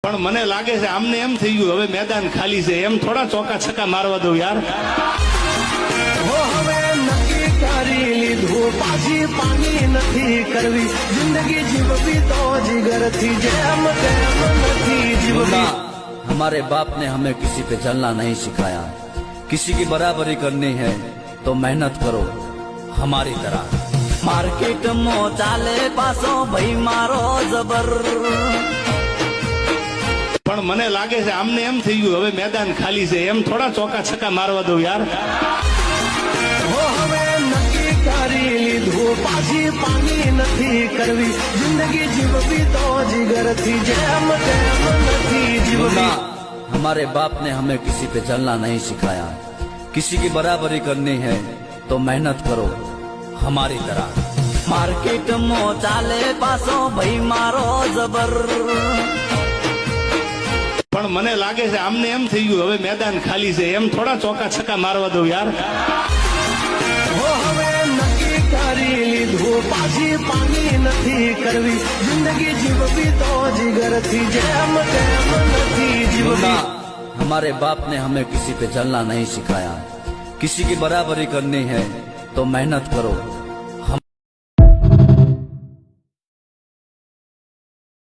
પણ મને લાગે છે આમને એમ થઈ ગયું હવે મેદાન ખાલી છે, એમ થોડા ચોકા છક્કા મારવા દઉં યાર. હવે નક્કી કરી લીધું પાછી પાણી નથી કરવી, જિંદગી જીવવી તો જીગરથી, જેમ તેમ નથી જીવવી. हमारे बाप ने हमें किसी पे चलना नहीं सिखाया, किसी की बराबरी करनी है तो मेहनत करो हमारी तरह. मार्केट में चाले पासो भाई मारो जबर. પણ મને લાગે છે આમને એમ થઈ ગયું હવે મેદાન ખાલી છે, એમ થોડા ચોકા છક્કા મારવા દઉં યાર. હવે નક્કી કરી લીધું પાછી પાણી નથી કરવી, જિંદગી જીવવી તો જીગરથી, જેમ તેમ નથી જીવવી. हमारे बाप ने हमें किसी पे चलना नहीं सिखाया, किसी की बराबरी करनी है तो मेहनत करो हमारी तरह. मार्केट में चाले पासो भाई मारो जबर. પણ મને લાગે છે આમને એમ થઈ ગયું હવે મેદાન ખાલી છે, એમ થોડા ચોકા છક્કા મારવા દઉં યાર. હવે નક્કી કરી લીધું પાછી પાણી નથી કરવી, જિંદગી જીવવી તો જીગરથી, જેમ તેમ નથી જીવવી. हमारे बाप ने हमें किसी पे चलना नहीं सिखाया, किसी की बराबरी करनी है तो मेहनत करो